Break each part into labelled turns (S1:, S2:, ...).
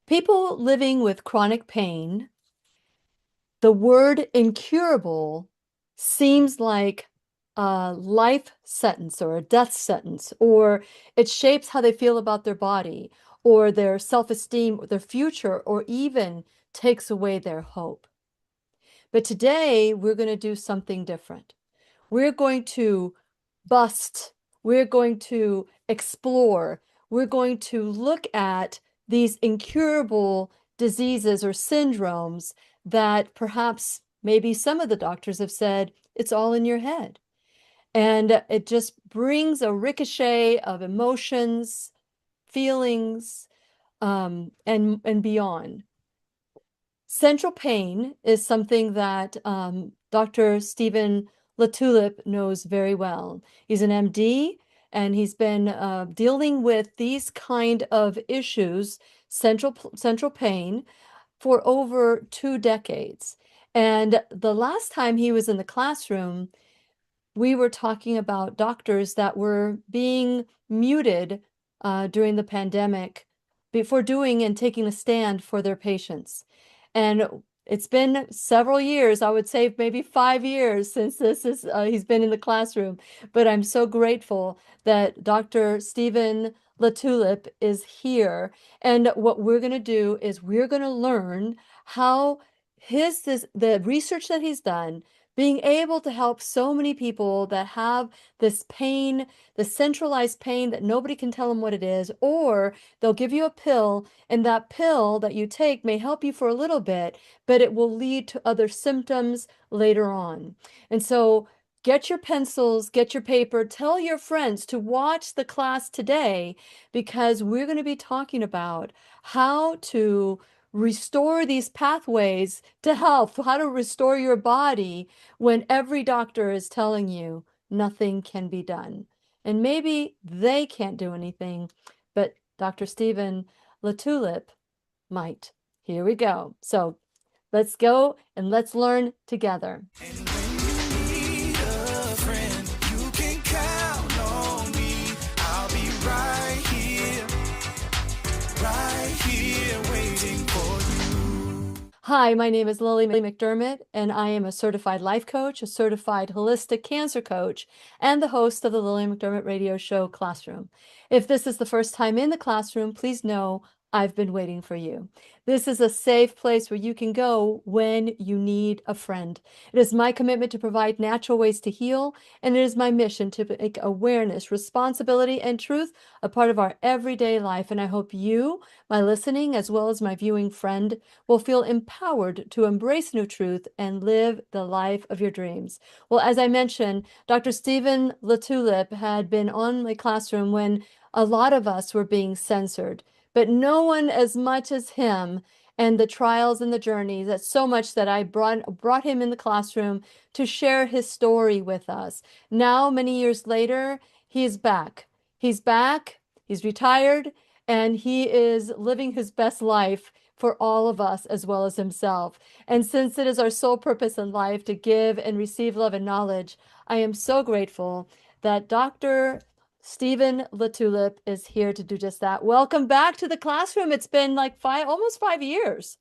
S1: People living with chronic pain, the word incurable seems like a life sentence or a death sentence, or it shapes how they feel about their body or their self-esteem, their future, or even takes away their hope. But today we're going to do something different. We're going to bust, we're going to explore, we're going to look at these incurable diseases or syndromes that perhaps maybe some of the doctors have said it's all in your head. And it just brings a ricochet of emotions, feelings, and beyond. Central pain is something that Dr. Stephen LaTulippe knows very well. He's an MD and he's been dealing with these kind of issues, central pain, for over 2 decades. And the last time he was in the classroom, we were talking about doctors that were being muted during the pandemic before doing and taking a stand for their patients. And it's been several years, I would say maybe 5 years since he's been in the classroom. But I'm so grateful that Dr. Stephen LaTulippe is here. And what we're going to do is we're going to learn how the research that he's done being able to help so many people that have this pain, the centralized pain that nobody can tell them what it is, or they'll give you a pill, and that pill that you take may help you for a little bit, but it will lead to other symptoms later on. And so get your pencils, get your paper, tell your friends to watch the class today because we're going to be talking about how to restore these pathways to health, how to restore your body when every doctor is telling you nothing can be done. And maybe they can't do anything, but Dr. Stephen LaTulippe might. Here we go. So let's go and let's learn together.
S2: And when you need a friend, you can count on me. I'll be right here waiting for you.
S1: Hi, my name is Lillian McDermott, and I am a certified life coach, a certified holistic cancer coach, and the host of the Lillian McDermott radio show Classroom. If this is the first time in the classroom, please know I've been waiting for you. This is a safe place where you can go when you need a friend. It is my commitment to provide natural ways to heal, and it is my mission to make awareness, responsibility, and truth a part of our everyday life. And I hope you, my listening, as well as my viewing friend, will feel empowered to embrace new truth and live the life of your dreams. Well, as I mentioned, Dr. Stephen LaTulippe had been on my classroom when a lot of us were being censored, but no one as much as him and the trials and the journeys. That's so much that I brought him in the classroom to share his story with us. Now, many years later, he's back. He's back, he's retired, and he is living his best life for all of us as well as himself. And since it is our sole purpose in life to give and receive love and knowledge, I am so grateful that Dr. Stephen LaTulippe is here to do just that. Welcome back to the classroom. It's been like almost 5 years.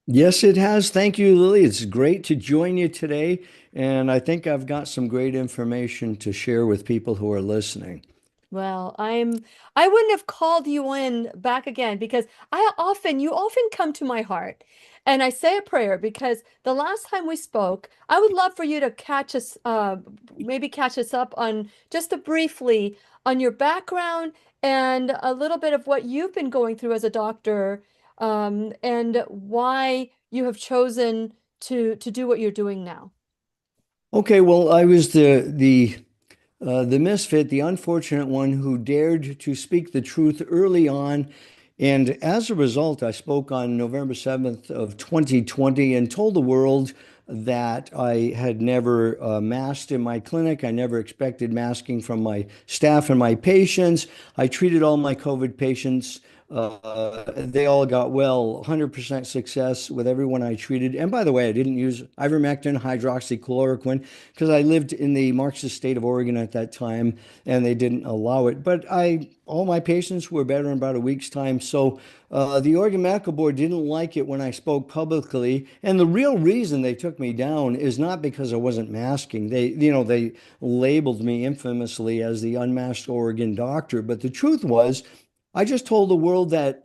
S3: Yes, it has. Thank you, Lily. It's great to join you today. And I think I've got some great information to share with people who are listening.
S1: Well, I wouldn't have called you in back again because you often come to my heart. And I say a prayer because the last time we spoke, I would love for you to maybe catch us up on just briefly on your background and a little bit of what you've been going through as a doctor, and why you have chosen to do what you're doing now.
S3: Okay, well, I was the misfit, the unfortunate one who dared to speak the truth early on. And as a result, I spoke on November 7th of 2020 and told the world that I had never masked in my clinic. I never expected masking from my staff and my patients. I treated all my COVID patients They all got well, 100% success with everyone I treated. And by the way, I didn't use ivermectin, hydroxychloroquine, because I lived in the Marxist state of Oregon at that time, and they didn't allow it. But all my patients were better in about a week's time. So the Oregon Medical Board didn't like it when I spoke publicly. And the real reason they took me down is not because I wasn't masking. They labeled me infamously as the unmasked Oregon doctor. But the truth was, I just told the world that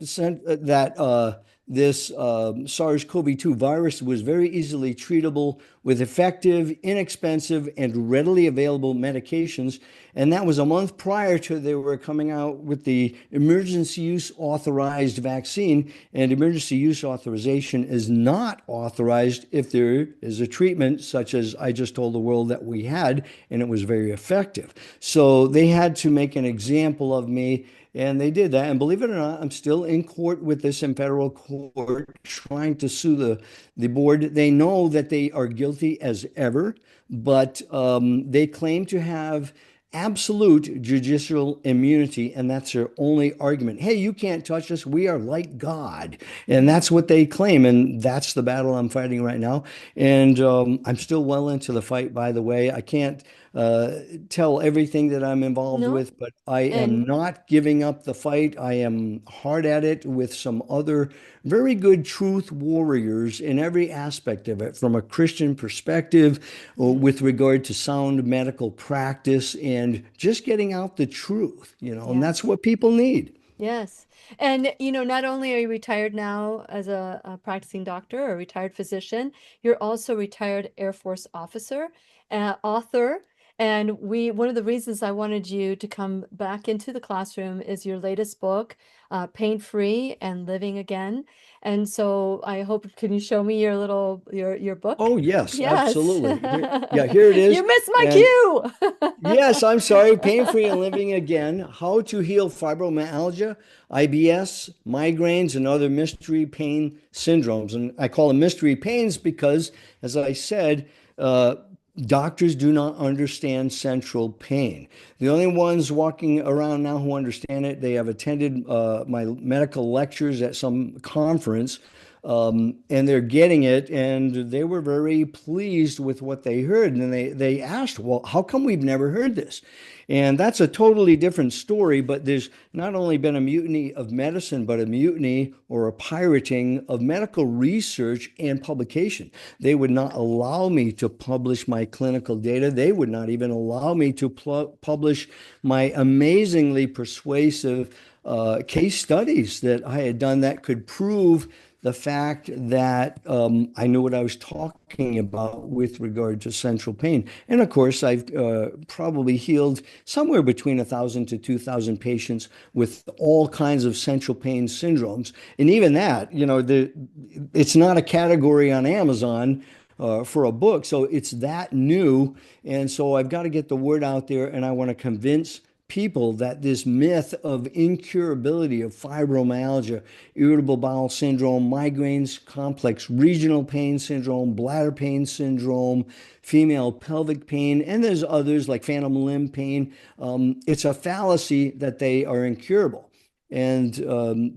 S3: this SARS-CoV-2 virus was very easily treatable with effective, inexpensive, and readily available medications. And that was a month prior to they were coming out with the emergency use authorized vaccine. And emergency use authorization is not authorized if there is a treatment such as I just told the world that we had, and it was very effective. So they had to make an example of me. And they did that. And believe it or not, I'm still in court with this in federal court trying to sue the board. They know that they are guilty as ever, but they claim to have absolute judicial immunity, and that's their only argument. Hey, you can't touch us. We are like God. And that's what they claim. And that's the battle I'm fighting right now. And I'm still well into the fight, by the way. I can't tell everything that I'm involved
S1: No?
S3: with, but I am
S1: And
S3: not giving up the fight. I am hard at it with some other very good truth warriors in every aspect of it, from a Christian perspective,
S1: yes.
S3: with regard to sound medical practice and just getting out the truth, and that's
S1: Yes.
S3: what people need.
S1: Yes. And not only are you retired now as a practicing doctor or retired physician, you're also retired Air Force officer, author. And one of the reasons I wanted you to come back into the classroom is your latest book, Pain Free and Living Again. And so I hope, can you show me your book?
S3: Oh, yes,
S1: Yes.
S3: absolutely. Yeah, here it is.
S1: You missed my
S3: And
S1: cue.
S3: yes, I'm sorry. Pain-free and living again. How to heal fibromyalgia, IBS, migraines, and other mystery pain syndromes. And I call them mystery pains because, as I said, doctors do not understand central pain. The only ones walking around now who understand it, they have attended my medical lectures at some conference, and they're getting it, and they were very pleased with what they heard. And they asked, well, how come we've never heard this? And that's a totally different story, but there's not only been a mutiny of medicine, but a mutiny or a pirating of medical research and publication. They would not allow me to publish my clinical data. They would not even allow me to publish my amazingly persuasive case studies that I had done that could prove the fact that I knew what I was talking about with regard to central pain. And of course, I've probably healed somewhere between 1,000 to 2,000 patients with all kinds of central pain syndromes. And even that, it's not a category on Amazon for a book. So it's that new. And so I've got to get the word out there, and I want to convince people that this myth of incurability of fibromyalgia, irritable bowel syndrome, migraines, complex regional pain syndrome, bladder pain syndrome, female pelvic pain, and there's others like phantom limb pain. It's a fallacy that they are incurable. And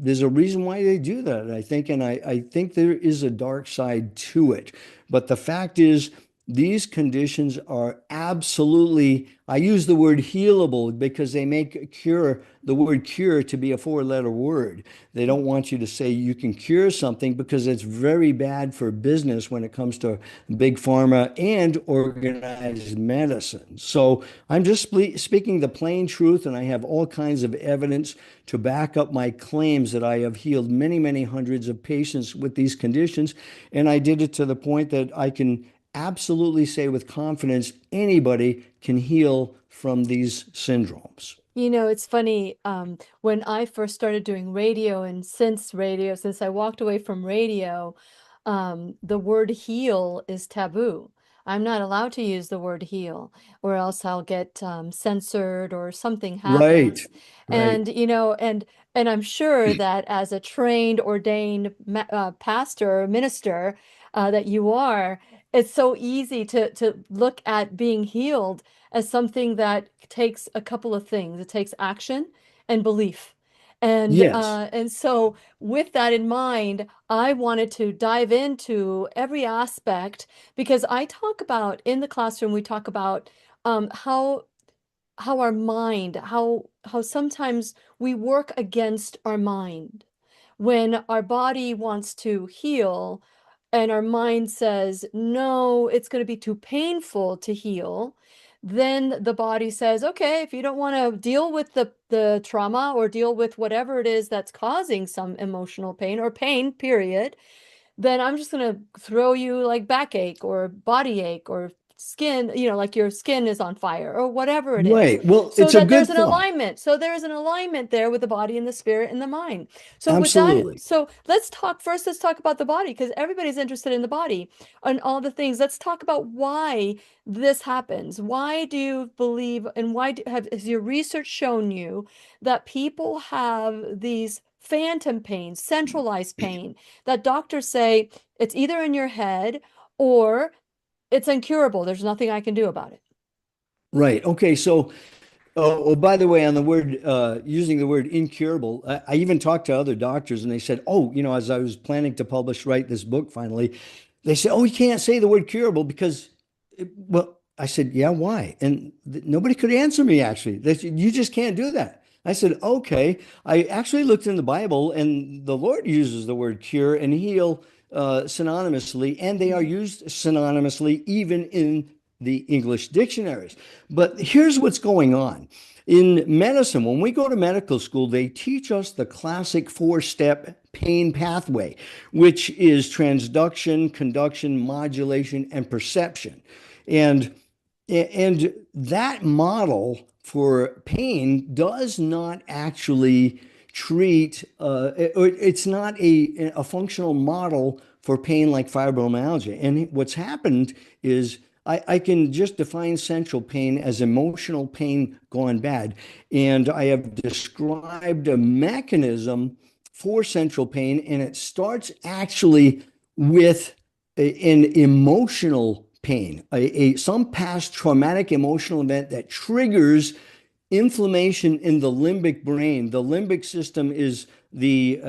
S3: there's a reason why they do that, I think. And I think there is a dark side to it. But the fact is, these conditions are absolutely, I use the word healable because they make cure, the word cure, to be a four-letter word. They don't want you to say you can cure something because it's very bad for business when it comes to big pharma and organized medicine. So I'm just speaking the plain truth, and I have all kinds of evidence to back up my claims that I have healed many, many hundreds of patients with these conditions. And I did it to the point that I can absolutely say with confidence anybody can heal from these syndromes.
S1: It's funny, when I first started doing radio and since I walked away from radio, the word heal is taboo. I'm not allowed to use the word heal, or else I'll get censored or something
S3: Right,
S1: happens.
S3: right.
S1: And I'm sure that as a trained, ordained pastor or minister that you are, it's so easy to look at being healed as something that takes a couple of things. It takes action and belief.
S3: Yes.
S1: And so with that in mind, I wanted to dive into every aspect because I talk about in the classroom, we talk about how our mind, how sometimes we work against our mind when our body wants to heal and our mind says, no, it's going to be too painful to heal. Then the body says, okay, if you don't want to deal with the trauma or deal with whatever it is that's causing some emotional pain or pain, period, then I'm just going to throw you like backache or body ache or skin, like your skin is on fire or whatever it is.
S3: Right. Well,
S1: So
S3: it's a
S1: that there's
S3: good
S1: an
S3: thought.
S1: alignment. So there's an alignment there with the body and the spirit and the mind. So with that,
S3: Absolutely.
S1: so let's talk about the body because everybody's interested in the body and all the things. Let's talk about why this happens. Why do you believe and has your research shown you that people have these phantom pain, centralized pain? That doctors say it's either in your head or it's incurable. There's nothing I can do about it.
S3: Right. Okay. So, oh, by the way, on the word, using the word incurable, I even talked to other doctors and they said, oh, as I was planning to write this book finally, they said, oh, we can't say the word curable because, well, I said, yeah, why? And nobody could answer me actually. They said, you just can't do that. I said, okay. I actually looked in the Bible and the Lord uses the word cure and heal synonymously, and they are
S1: Mhm.
S3: used synonymously even in the English dictionaries. But here's what's going on. In medicine, when we go to medical school, they teach us the classic four-step pain pathway, which is transduction, conduction, modulation, and perception. And and that model for pain does not actually treat, it's not a functional model for pain like fibromyalgia. And what's happened is I can just define central pain as emotional pain gone bad. And I have described a mechanism for central pain, and it starts actually with an emotional pain, some past traumatic emotional event that triggers inflammation in the limbic brain. The limbic system is the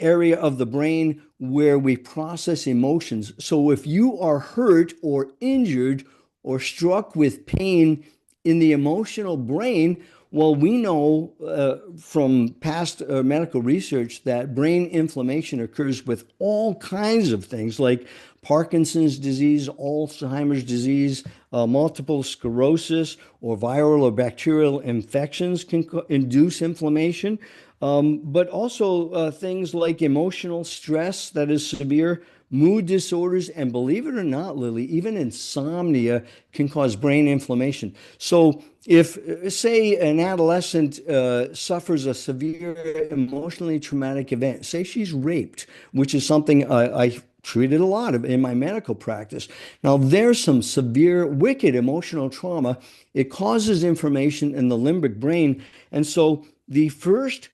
S3: area of the brain where we process emotions. So if you are hurt or injured or struck with pain in the emotional brain, well, we know from past medical research that brain inflammation occurs with all kinds of things like Parkinson's disease, Alzheimer's disease, multiple sclerosis, or viral or bacterial infections can induce inflammation. But also things like emotional stress that is severe, mood disorders, and believe it or not, Lily, even insomnia can cause brain inflammation. So if, say, an adolescent suffers a severe emotionally traumatic event, say she's raped, which is something I treated a lot of in my medical practice. Now, there's some severe, wicked emotional trauma. It causes inflammation in the limbic brain. And so the first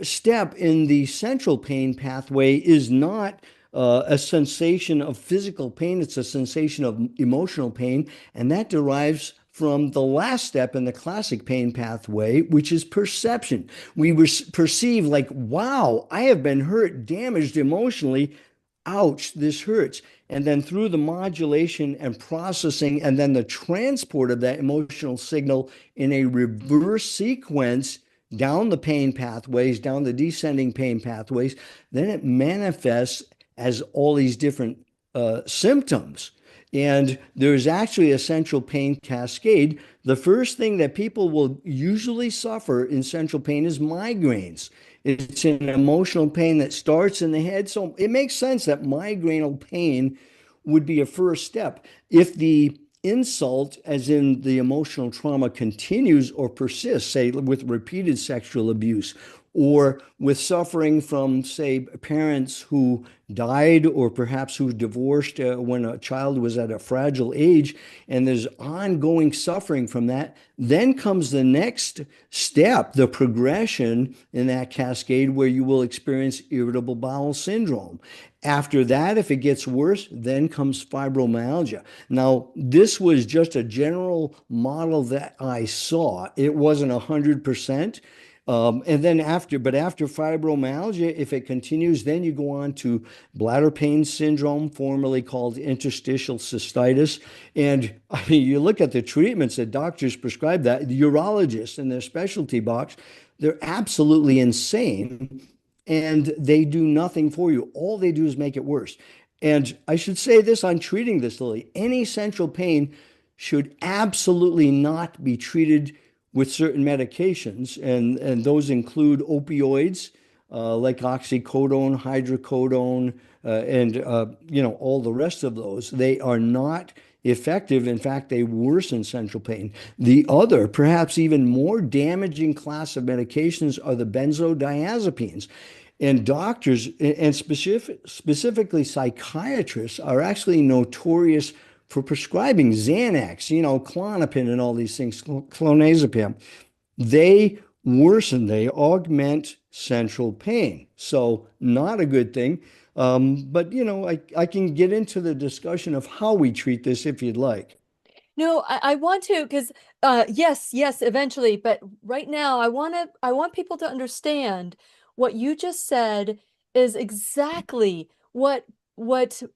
S3: step in the central pain pathway is not a sensation of physical pain, it's a sensation of emotional pain, and that derives from the last step in the classic pain pathway, which is perception. We perceive like, wow, I have been hurt, damaged emotionally. Ouch, this hurts. And then through the modulation and processing, and then the transport of that emotional signal in a reverse sequence down the pain pathways, down the descending pain pathways, then it manifests as all these different symptoms. And there's actually a central pain cascade. The first thing that people will usually suffer in central pain is migraines. It's an emotional pain that starts in the head. So it makes sense that migrainal pain would be a first step. If the insult, as in the emotional trauma, continues or persists, say with repeated sexual abuse, or with suffering from, say, parents who died or perhaps who divorced when a child was at a fragile age, and there's ongoing suffering from that, then comes the next step, the progression in that cascade where you will experience irritable bowel syndrome. After that, if it gets worse, then comes fibromyalgia. Now, this was just a general model that I saw. It wasn't 100%. And then after fibromyalgia, if it continues, then you go on to bladder pain syndrome, formerly called interstitial cystitis. And I mean, you look at the treatments that doctors prescribe, that the urologists in their specialty box, they're absolutely insane, and they do nothing for you. All they do is make it worse. And I should say this on treating this, Lily, any central pain should absolutely not be treated with certain medications, and those include opioids, like oxycodone, hydrocodone, and all the rest of those. They are not effective. In fact, they worsen central pain. The other, perhaps even more damaging class of medications are the benzodiazepines. And doctors, and specifically psychiatrists, are actually notorious for prescribing Xanax, Klonopin and all these things, clonazepam. They worsen, they augment central pain. So not a good thing. But I can get into the discussion of how we treat this if you'd like.
S1: No, I want to because yes, yes, eventually, but right now I want people to understand what you just said is exactly what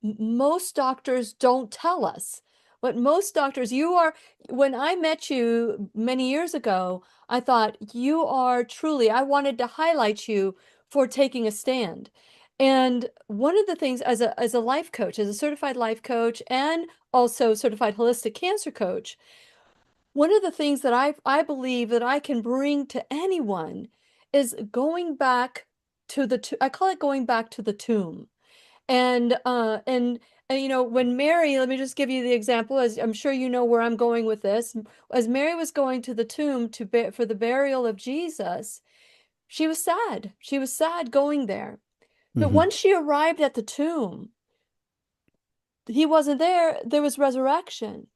S1: most doctors don't tell us. What most doctors, you are, when I met you many years ago, I thought you are truly, I wanted to highlight you for taking a stand. And one of the things as a life coach, as a certified life coach and also certified holistic cancer coach, one of the things that I believe that I can bring to anyone is going back to I call it going back to the tomb. And when Mary, let me just give you the example, as I'm sure you know where I'm going with this. As Mary was going to the tomb for the burial of Jesus, she was sad. She was sad going there. But
S3: Mhm.
S1: once she arrived at the tomb, he wasn't there, there was resurrection.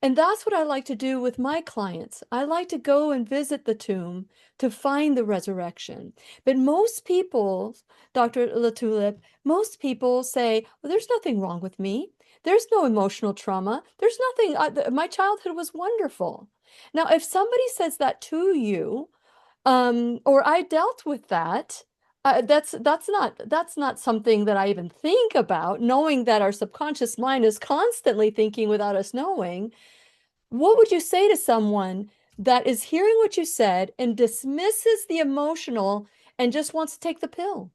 S1: And that's what I like to do with my clients. I like to go and visit the tomb to find the resurrection. But most people, Dr. LaTulippe, most people say, well, there's nothing wrong with me. There's no emotional trauma. There's nothing, my childhood was wonderful. Now, if somebody says that to you, or I dealt with that. That's not something that I even think about, knowing that our subconscious mind is constantly thinking without us knowing. What would you say to someone that is hearing what you said and dismisses the emotional and just wants to take the pill?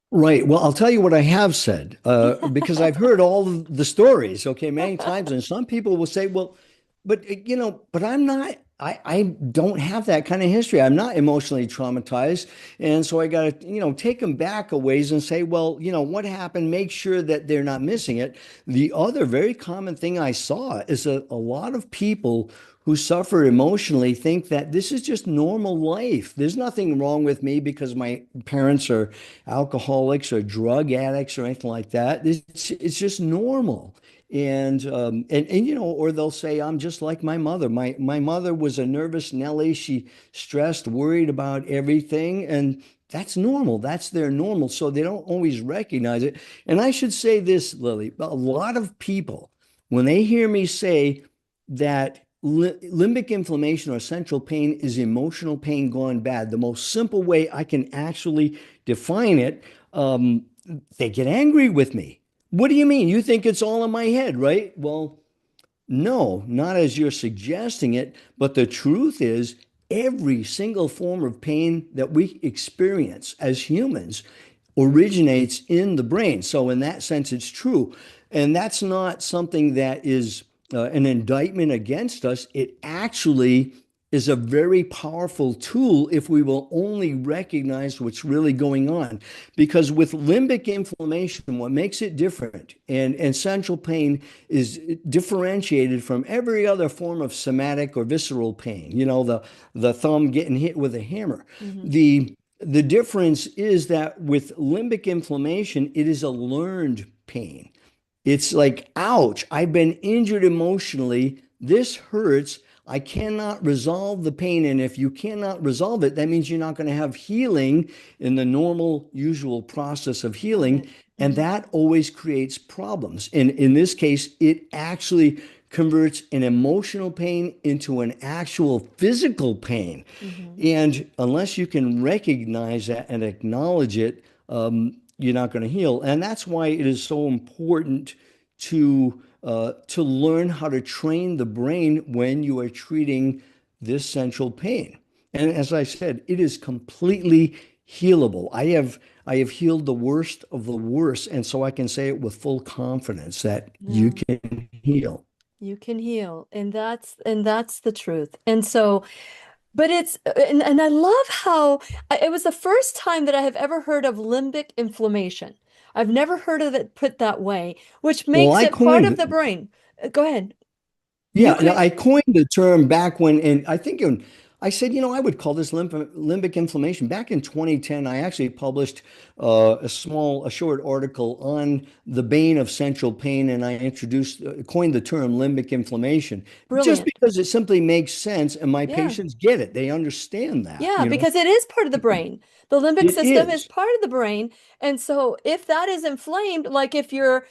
S3: Right. Well, I'll tell you what I have said, because I've heard all of the stories, okay, many times. And some people will say, well, but I'm not, I don't have that kind of history. I'm not emotionally traumatized. And so I got to, take them back a ways and say, well, what happened? Make sure that they're not missing it. The other very common thing I saw is a lot of people who suffer emotionally think that this is just normal life. There's nothing wrong with me because my parents are alcoholics or drug addicts or anything like that. It's just normal. And or they'll say, I'm just like my mother. My mother was a nervous Nelly. She stressed, worried about everything, and that's normal. That's their normal. So they don't always recognize it. And I should say this, Lily, a lot of people, when they hear me say that limbic inflammation or central pain is emotional pain gone bad, the most simple way I can actually define it, they get angry with me. What do you mean? You think it's all in my head, right? Well, no, not as you're suggesting it, but the truth is, every single form of pain that we experience as humans originates in the brain. So, in that sense, it's true. And that's not something that is an indictment against us. It actually is a very powerful tool if we will only recognize what's really going on. Because with limbic inflammation, what makes it different, and central pain is differentiated from every other form of somatic or visceral pain, the thumb getting hit with a hammer.
S1: Mhm.
S3: The difference is that with limbic inflammation, it is a learned pain. It's like, ouch, I've been injured emotionally. This hurts. I cannot resolve the pain. And if you cannot resolve it, that means you're not going to have healing in the normal, usual process of
S1: Got
S3: healing.
S1: it.
S3: And
S1: Mhm.
S3: that always creates problems. And in this case, it actually converts an emotional pain into an actual physical pain.
S1: Hmm.
S3: And unless you can recognize that and acknowledge it, you're not going to heal. And that's why it is so important to learn how to train the brain when you are treating this central pain. And as I said, it is completely healable. I have healed the worst of the worst, and so I can say it with full confidence that you
S1: Yeah,
S3: can heal.
S1: you can heal, and that's the truth. And so, but and I love how it was the first time that I have ever heard of limbic inflammation. I've never heard of it put that way, which
S3: Well,
S1: makes
S3: I
S1: it part of
S3: coined
S1: the brain. Go ahead. You
S3: Yeah, no,
S1: could,
S3: I coined the term back when, and I think I said, I would call this limbic inflammation. Back in 2010, I actually published a short article on the bane of central pain, and I coined the term limbic inflammation, just
S1: brilliant.
S3: because it simply makes sense, and my
S1: Yeah.
S3: patients get it. They understand that,
S1: Yeah, because it is part of the brain. The limbic
S3: It
S1: system is
S3: is.
S1: part of the brain. And so if that is inflamed, like if your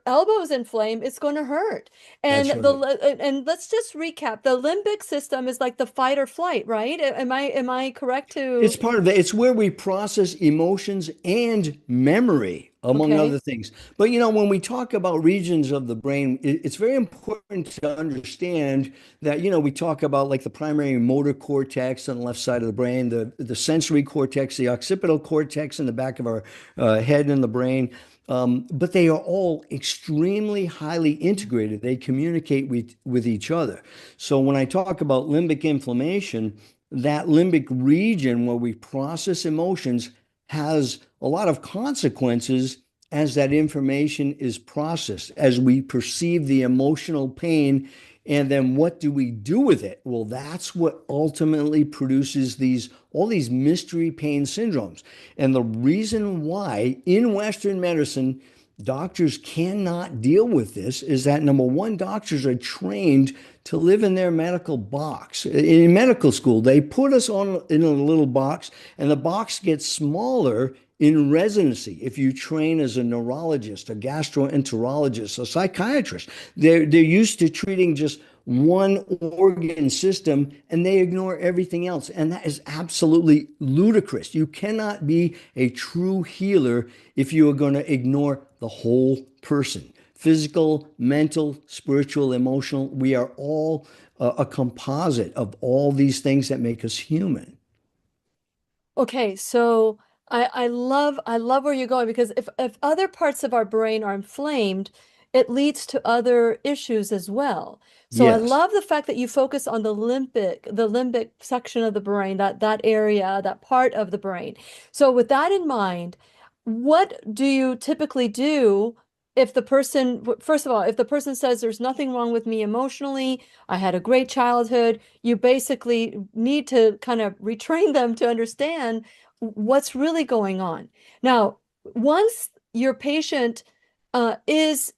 S1: elbow is inflamed, it's going to hurt. And
S3: That's right.
S1: and let's just recap. The limbic system is like the fight or flight, right? Am I correct
S3: It's
S1: to
S3: part of it's where we process emotions and memory, among
S1: okay,
S3: other things. But when we talk about regions of the brain, it's very important to understand that, we talk about like the primary motor cortex on the left side of the brain, the sensory cortex, the occipital cortex in the back of our head in the brain. But they are all extremely highly integrated. They communicate with each other. So when I talk about limbic inflammation, that limbic region where we process emotions has a lot of consequences as that information is processed, as we perceive the emotional pain. And then what do we do with it? Well, that's what ultimately produces all these mystery pain syndromes. And the reason why in Western medicine, doctors cannot deal with this is that number one, doctors are trained to live in their medical box. In medical school, they put us on in a little box, and the box gets smaller in residency. If you train as a neurologist, a gastroenterologist, a psychiatrist, they're used to treating just one organ system and they ignore everything else. And that is absolutely ludicrous. You cannot be a true healer if you are going to ignore the whole person. Physical, mental, spiritual, emotional. We are all a composite of all these things that make us human.
S1: okay, so I love where you're going because if other parts of our brain are inflamed, it leads to other issues as well. So I
S3: Yes.
S1: love the fact that you focus on the limbic section of the brain, that area, that part of the brain. So with that in mind, what do you typically do if the person, first of all, if the person says there's nothing wrong with me emotionally, I had a great childhood, you basically need to kind of retrain them to understand what's really going on. Now, once your patient is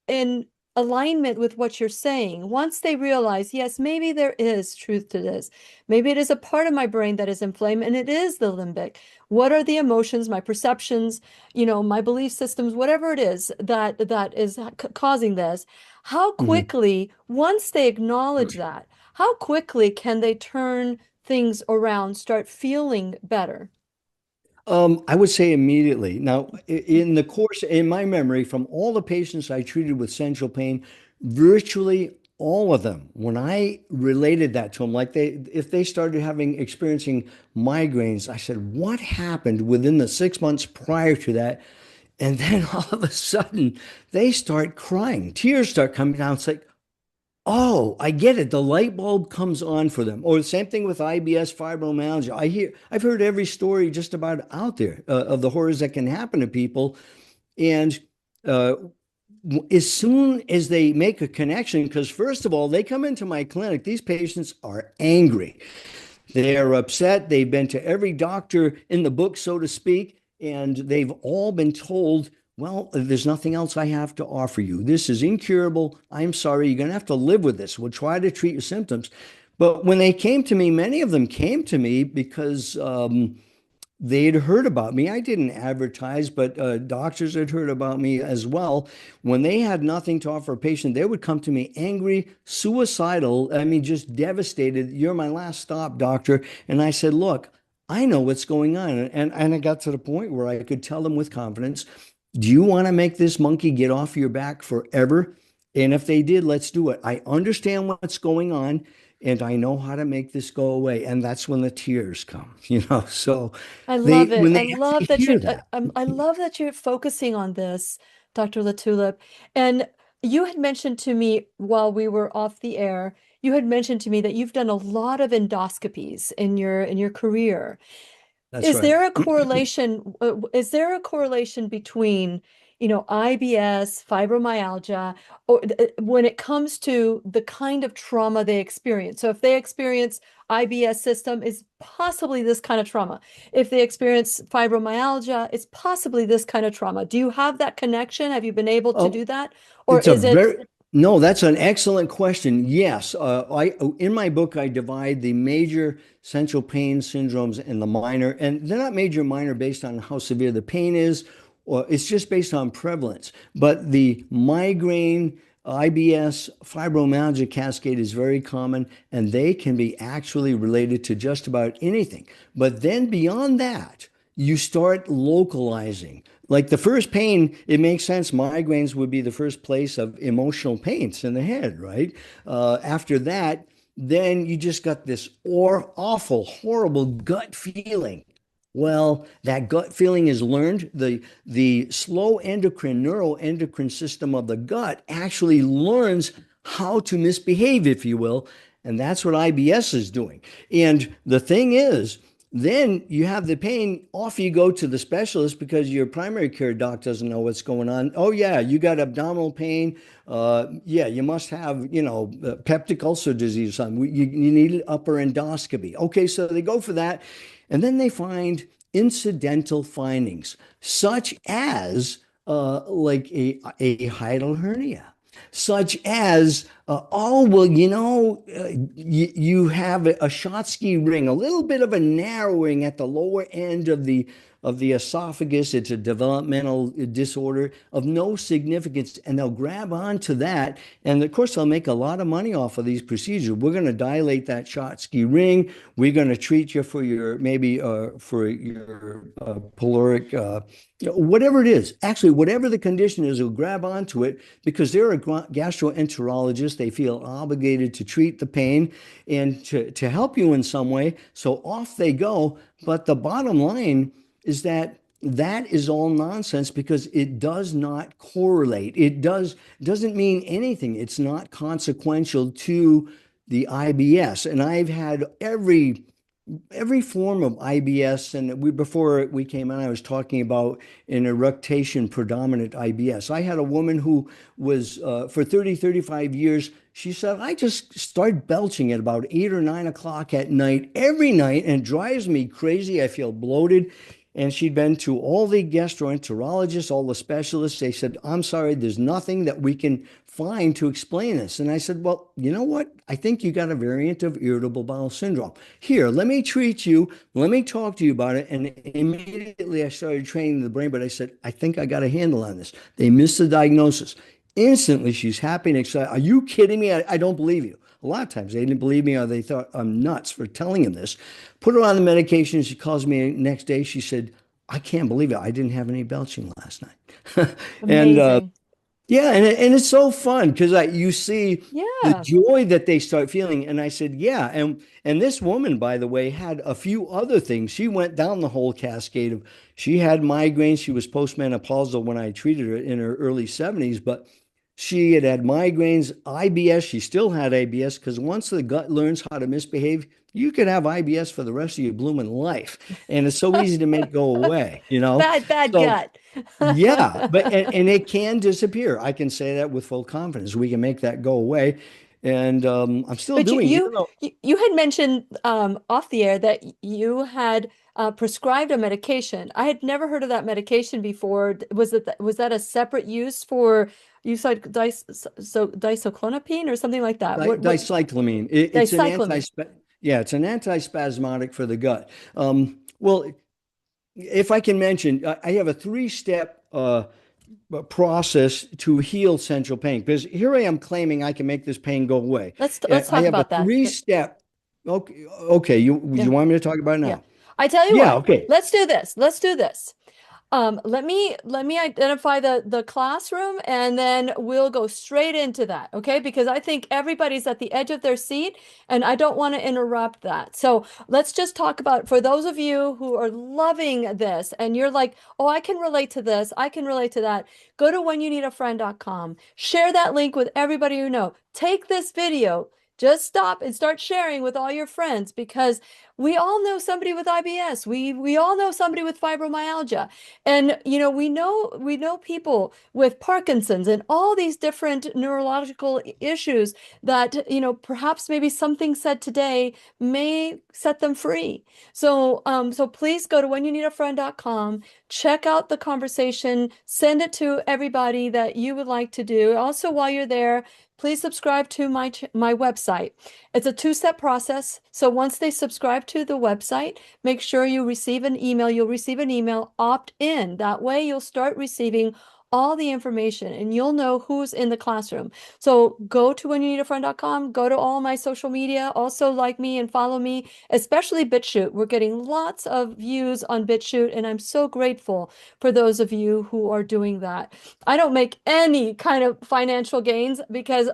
S1: in alignment with what you're saying, once they realize, yes, maybe there is truth to this, maybe it is a part of my brain that is inflamed and it is the limbic. What are the emotions, my perceptions, my belief systems, whatever it is that is causing this? How
S3: Mhm.
S1: quickly, once they acknowledge that, how quickly can they turn things around, start feeling better?
S3: I would say immediately. Now, in the course, in my memory, from all the patients I treated with central pain, virtually all of them, when I related that to them, like if they started experiencing migraines, I said, "What happened within the 6 months prior to that?" And then all of a sudden, they start crying. Tears start coming down. It's like, oh, I get it. The light bulb comes on for them. Or the same thing with IBS, fibromyalgia. I've heard every story just about out there of the horrors that can happen to people. And uh, as soon as they make a connection, because first of all, they come into my clinic, these patients are angry. They're upset. They've been to every doctor in the book, so to speak, and they've all been told, well, there's nothing else I have to offer you. This is incurable. I'm sorry. You're going to have to live with this. We'll try to treat your symptoms. But when they came to me, many of them came to me because they had heard about me. I didn't advertise, but doctors had heard about me as well. When they had nothing to offer a patient, they would come to me angry, suicidal. I mean, just devastated. You're my last stop, doctor. And I said, look, I know what's going on. And I got to the point where I could tell them with confidence, do you want to make this monkey get off your back forever? And if they did, let's do it. I understand what's going on and I know how to make this go away. And that's when the tears come, So
S1: I
S3: they
S1: love it.
S3: when
S1: I
S3: they
S1: love
S3: actually
S1: that you're
S3: hear that.
S1: I love that you're focusing on this, Dr. LaTulippe. And you had mentioned to me while we were off the air, you had mentioned to me that you've done a lot of endoscopies in your career.
S3: That's right.
S1: Is there a correlation between, IBS, fibromyalgia, or when it comes to the kind of trauma they experience? So if they experience IBS system, is possibly this kind of trauma. If they experience fibromyalgia, it's possibly this kind of trauma. Do you have that connection? Have you been able to
S3: Oh,
S1: do that? Or
S3: it's a
S1: is it
S3: very no, that's an excellent question. Yes, I in my book I divide the major central pain syndromes and the minor, and they're not major minor based on how severe the pain is, or it's just based on prevalence. But the migraine, IBS, fibromyalgia cascade is very common, and they can be actually related to just about anything. But then beyond that, you start localizing. Like the first pain, it makes sense. Migraines would be the first place of emotional pains in the head, right? After that, then you just got this awful, horrible gut feeling. Well, that gut feeling is learned. The slow endocrine, neuroendocrine system of the gut actually learns how to misbehave, if you will. And that's what IBS is doing. And the thing is, then you have the pain, off you go to the specialist because your primary care doc doesn't know what's going on. Oh, yeah, you got abdominal pain. Yeah, you must have, peptic ulcer disease or something. You need an upper endoscopy. Okay, so they go for that. And then they find incidental findings, such as like a hiatal hernia, such as oh well, you have a Schottky ring, a little bit of a narrowing at the lower end of the esophagus. It's a developmental disorder of no significance, and they'll grab onto that, and of course they'll make a lot of money off of these procedures. We're going to dilate that Schottky ring. We're going to treat you for your maybe for your pyloric. Whatever it is, actually, whatever the condition is, will grab onto it because they're a gastroenterologist. They feel obligated to treat the pain and to help you in some way. So off they go. But the bottom line is that that is all nonsense because it does not correlate. Doesn't mean anything. It's not consequential to the IBS. And I've had every form of IBS, and before we came on, I was talking about an eructation predominant IBS. I had a woman who was for 35 years. She said, I just start belching at about 8 or 9 o'clock at night every night, and it drives me crazy. I feel bloated. And she'd been to all the gastroenterologists, all the specialists. They said, I'm sorry, there's nothing that we can find to explain this. And I said, well, you know what? I think you got a variant of irritable bowel syndrome. Here, let me treat you. Let me talk to you about it. And immediately I started training the brain, but I said, I think I got a handle on this. They missed the diagnosis. Instantly, she's happy and excited. Are you kidding me? I don't believe you. A lot of times they didn't believe me or they thought I'm nuts for telling them this. Put her on the medication. She calls me the next day. She said, I can't believe it. I didn't have any belching last night. and
S1: amazing?
S3: Yeah, and it's so fun because you see the
S1: Yeah,
S3: joy that they start feeling. And I said, yeah. And this woman, by the way, had a few other things. She went down the whole cascade of she had migraines. She was postmenopausal when I treated her in her early 70s, but she had migraines, IBS. She still had IBS because once the gut learns how to misbehave, you could have IBS for the rest of your blooming life. And it's so easy to make go away.
S1: bad
S3: So
S1: gut.
S3: yeah, and it can disappear. I can say that with full confidence. We can make that go away. And I'm still
S1: But
S3: doing, even though
S1: you had mentioned off the air that you had prescribed a medication. I had never heard of that medication before. Was that a separate use for you said disoclonopine or something like that? What
S3: dicyclamine, it's an
S1: dicyclamine?
S3: yeah, it's an antispasmodic for the gut. Well, if I can mention, I have a three-step process to heal central pain because here I am claiming I can make this pain go away.
S1: Let's
S3: I
S1: talk
S3: have a
S1: about that.
S3: three-step. Okay, okay.
S1: Yeah.
S3: You want me to talk about it
S1: Yeah.
S3: now?
S1: I tell you
S3: Yeah.
S1: what,
S3: Okay.
S1: let's do this. Let's do this. Let me identify the classroom and then we'll go straight into that, okay? Because I think everybody's at the edge of their seat and I don't want to interrupt that. So let's just talk about for those of you who are loving this and you're like, oh, I can relate to this, I can relate to that. Go to whenyounneedafriend.com. Share that link with everybody you know. Take this video. Just stop and start sharing with all your friends because we all know somebody with IBS. We all know somebody with fibromyalgia. And we know people with Parkinson's and all these different neurological issues that, perhaps maybe something said today may set them free. So please go to whenyounneedafriend.com, check out the conversation, send it to everybody that you would like to do. Also, while you're there, please subscribe to my website. It's a two-step process. So once they subscribe to the website, make sure you receive an email. You'll receive an email, opt in. That way you'll start receiving all the information and you'll know who's in the classroom. So go to whenyounneedafriend.com, go to all my social media, also like me and follow me, especially BitChute. We're getting lots of views on BitChute and I'm so grateful for those of you who are doing that. I don't make any kind of financial gains because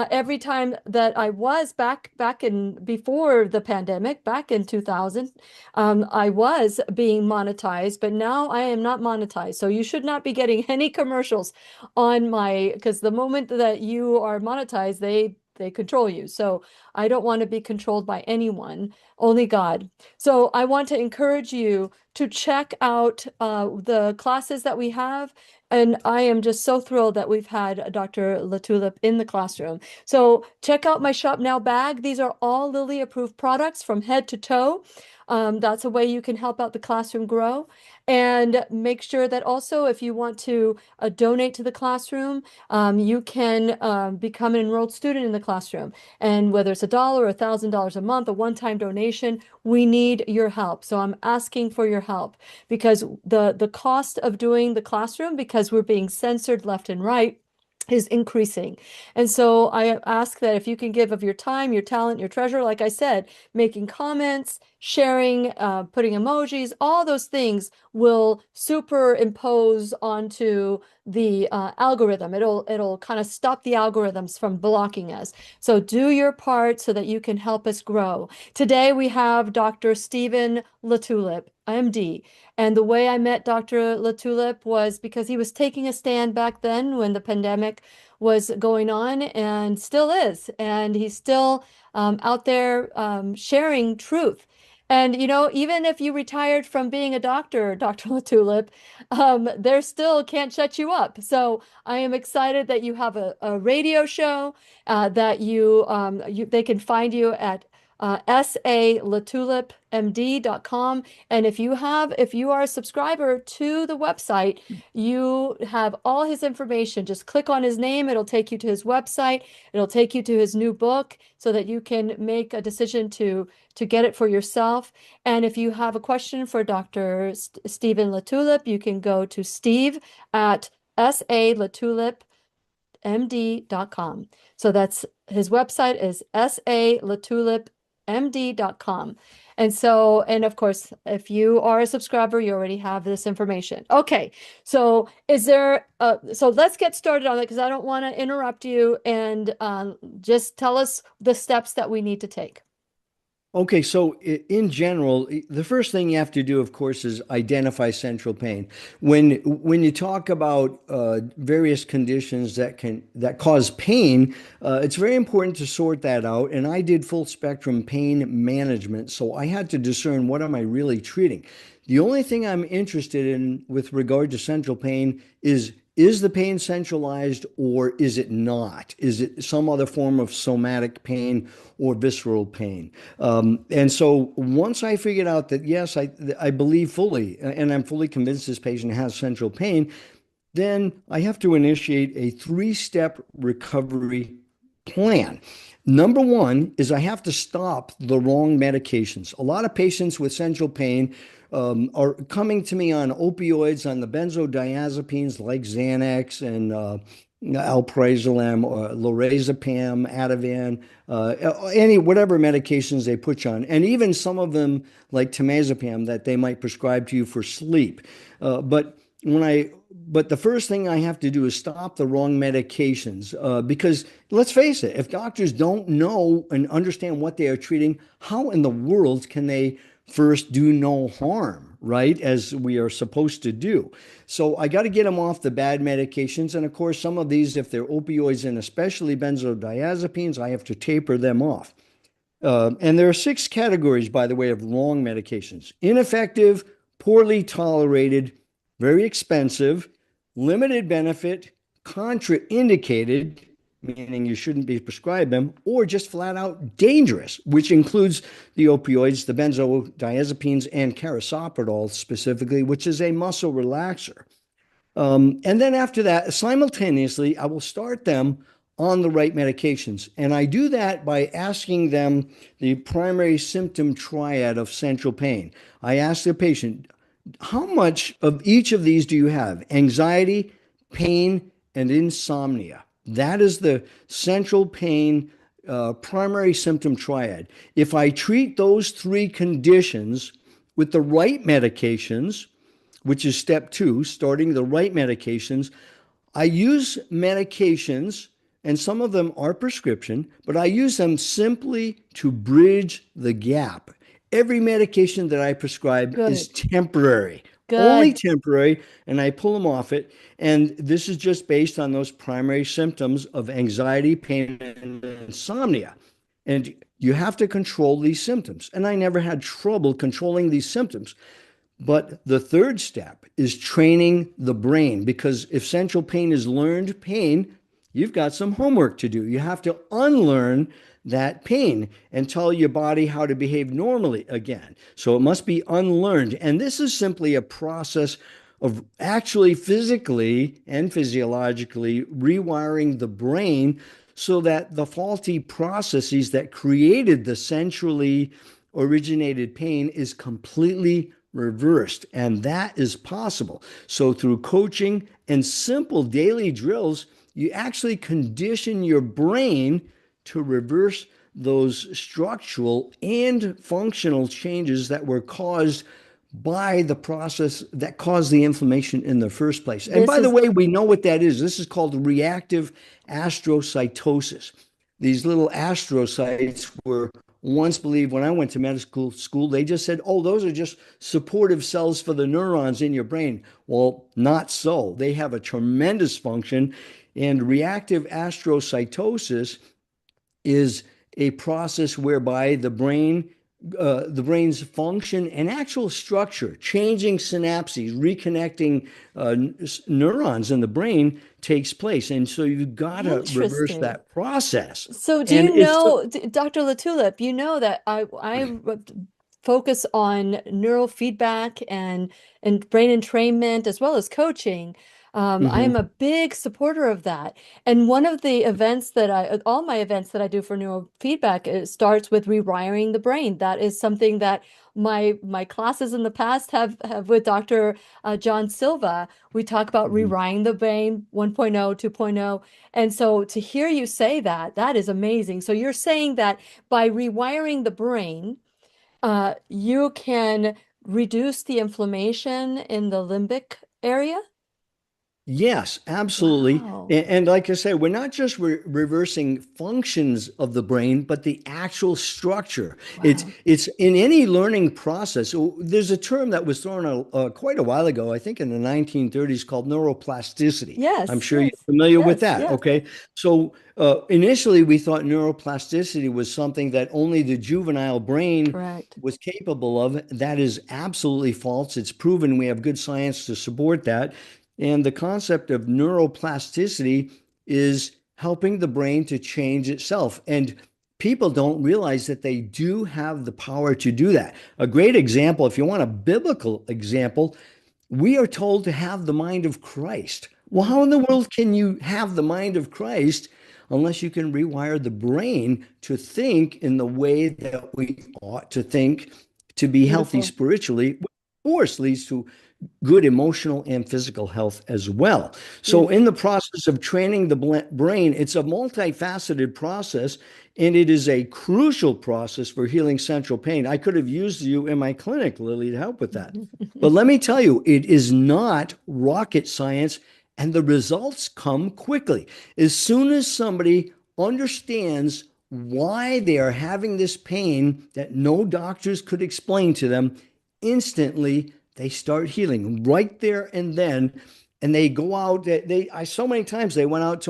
S1: every time that I was back in before the pandemic, back in 2000, I was being monetized, but now I am not monetized. So you should not be getting any commercials on my, because the moment that you are monetized, they control you. So I don't want to be controlled by anyone, only God. So I want to encourage you to check out the classes that we have. And I am just so thrilled that we've had Dr. LaTulippe in the classroom. So check out my Shop Now bag. These are all Lilly approved products from head to toe. That's a way you can help out the classroom grow. And make sure that also, if you want to donate to the classroom, you can become an enrolled student in the classroom. And whether it's $1 or $1,000 a month, a one-time donation, we need your help. So I'm asking for your help because the cost of doing the classroom, because we're being censored left and right, is increasing. And so I ask that if you can give of your time, your talent, your treasure, like I said, making comments, sharing, putting emojis, all those things will superimpose onto the algorithm. It'll kind of stop the algorithms from blocking us. So do your part so that you can help us grow. Today we have Dr. Stephen LaTulippe, MD. And the way I met Dr. LaTulippe was because he was taking a stand back then when the pandemic was going on and still is. And he's still out there sharing truth. And even if you retired from being a doctor, Dr. LaTulippe, there still can't shut you up. So I am excited that you have a radio show, that they can find you at salatulippemd.com. And if you are a subscriber to the website, you have all his information. Just click on his name. It'll take you to his website. It'll take you to his new book so that you can make a decision to get it for yourself. And if you have a question for Dr. Stephen LaTulippe, you can go to Steve at salatulippemd.com. So that's his website is salatulippemd.com. And of course, if you are a subscriber, you already have this information. Okay, so so let's get started on it because I don't want to interrupt you and just tell us the steps that we need to take.
S3: Okay, so in general, the first thing you have to do, of course, is identify central pain. When you talk about various conditions that cause pain, it's very important to sort that out. And I did full spectrum pain management, so I had to discern what am I really treating. The only thing I'm interested in with regard to central pain is the pain centralized or is it not? Is it some other form of somatic pain or visceral pain? And so once I figured out that, yes, I believe fully, and I'm fully convinced this patient has central pain, then I have to initiate a three-step recovery plan. Number one is I have to stop the wrong medications. A lot of patients with central pain are coming to me on opioids, on the benzodiazepines like Xanax and alprazolam or lorazepam, Ativan, any whatever medications they put you on, and even some of them like temazepam that they might prescribe to you for sleep. But when I but the first thing I have to do is stop the wrong medications because let's face it, if doctors don't know and understand what they are treating, how in the world can they first do no harm, right? As we are supposed to do. So I got to get them off the bad medications. And of course, some of these, if they're opioids and especially benzodiazepines, I have to taper them off. And there are six categories, by the way, of wrong medications: ineffective, poorly tolerated, very expensive, limited benefit, contraindicated, meaning you shouldn't be prescribed them, or just flat out dangerous, which includes the opioids, the benzodiazepines, and carisoprodol specifically, which is a muscle relaxer. And then after that, simultaneously, I will start them on the right medications. And I do that by asking them the primary symptom triad of central pain. I ask the patient, how much of each of these do you have? Anxiety, pain, and insomnia. That is the central pain primary symptom triad. If I treat those three conditions with the right medications, which is step two, starting the right medications. I use medications, and some of them are prescription, but I use them simply to bridge the gap. Every medication that I prescribe is
S1: Good,
S3: temporary, only
S1: good.
S3: temporary, and I pull them off it. And this is just based on those primary symptoms of anxiety, pain, and insomnia. And you have to control these symptoms. And I never had trouble controlling these symptoms. But the third step is training the brain because if central pain is learned pain, you've got some homework to do. You have to unlearn that pain and tell your body how to behave normally again. So it must be unlearned. And this is simply a process of actually physically and physiologically rewiring the brain so that the faulty processes that created the centrally originated pain is completely reversed. And that is possible. So, through coaching and simple daily drills, you actually condition your brain to reverse those structural and functional changes that were caused by the process that caused the inflammation in the first place. And
S1: This
S3: by the
S1: is
S3: way, we know what that is. This is called reactive astrocytosis. These little astrocytes were once believed when I went to medical school, they just said, oh, those are just supportive cells for the neurons in your brain. Well, not so. They have a tremendous function. And reactive astrocytosis is a process whereby the brain's function and actual structure, changing synapses, reconnecting neurons in the brain takes place. And so you've got to reverse
S1: interesting.
S3: that process.
S1: So do
S3: And
S1: you
S3: it's
S1: know, Dr. LaTulippe, you know that I focus on neurofeedback and brain entrainment as well as coaching. I am
S3: Mhm.
S1: a big supporter of that. And one of the events that all my events that I do for neurofeedback, it starts with rewiring the brain. That is something that my classes in the past have with Dr. John Silva. We talk about
S3: Mhm.
S1: rewiring the brain 1.0, 2.0. And so to hear you say that, that is amazing. So you're saying that by rewiring the brain, you can reduce the inflammation in the limbic area?
S3: Yes, absolutely.
S1: Wow.
S3: And like I said, we're not just reversing functions of the brain, but the actual structure.
S1: Wow.
S3: It's in any learning process. So there's a term that was thrown out quite a while ago, I think in the 1930s, called neuroplasticity. I'm
S1: Yes,
S3: sure you're
S1: yes,
S3: familiar with
S1: yes,
S3: that.
S1: yes.
S3: Okay. So initially, we thought neuroplasticity was something that only the juvenile brain
S1: Correct.
S3: was capable of. That is absolutely false. It's proven we have good science to support that. And the concept of neuroplasticity is helping the brain to change itself. And people don't realize that they do have the power to do that. A great example, if you want a biblical example, we are told to have the mind of Christ. Well,
S1: Mm.
S3: how in the world can you have the mind of Christ unless you can rewire the brain to think in the way that we ought to think to be healthy
S1: Beautiful.
S3: spiritually, which of course leads to good emotional and physical health as well. So, in the
S1: Beautiful.
S3: process of training the brain, it's a multifaceted process and it is a crucial process for healing central pain. I could have used you in my clinic, Lily, to help with that. But let me tell you, it is not rocket science and the results come quickly. As soon as somebody understands why they are having this pain that no doctors could explain to them, instantly they start healing right there and then. And they go out. I so many times they went out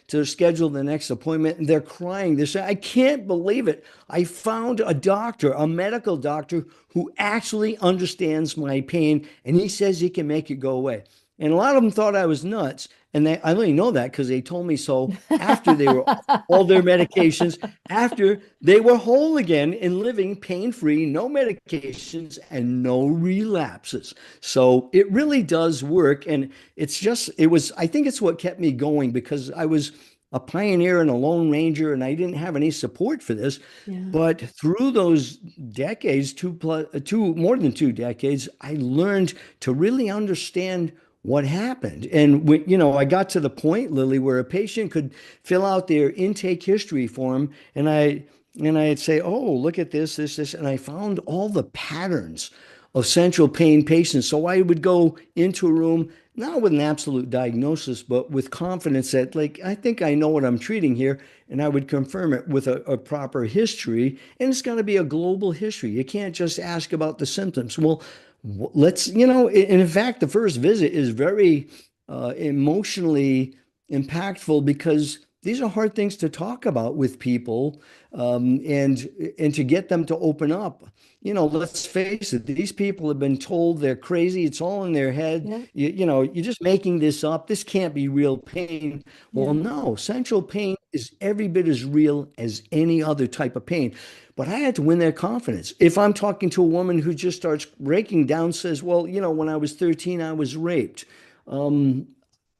S3: to schedule the next appointment, and they're crying. They say, "I can't believe it. I found a doctor, a medical doctor, who actually understands my pain, and he says he can make it go away." And a lot of them thought I was nuts, and I only know that because they told me so after they were off all their medications, after they were whole again and living pain free, no medications, and no relapses. So it really does work. And I think it's what kept me going because I was a pioneer and a lone ranger and I didn't have any support for this.
S1: Yeah.
S3: But through those decades, more than 2 decades, I learned to really understand what happened. And I got to the point, Lily, where a patient could fill out their intake history form, and I'd say, "Oh, look at this," and I found all the patterns of central pain patients. So I would go into a room, not with an absolute diagnosis, but with confidence that, like, I think I know what I'm treating here, and I would confirm it with a proper history. And it's got to be a global history. You can't just ask about the symptoms. Well, and in fact, the first visit is very emotionally impactful because these are hard things to talk about with people, and to get them to open up. Let's face it, these people have been told they're crazy. It's all in their head.
S1: Yeah.
S3: You're just making this up. This can't be real pain. Well,
S1: Yeah.
S3: no, central pain is every bit as real as any other type of pain. But I had to win their confidence. If I'm talking to a woman who just starts breaking down, says, "Well, when I was 13, I was raped." Um,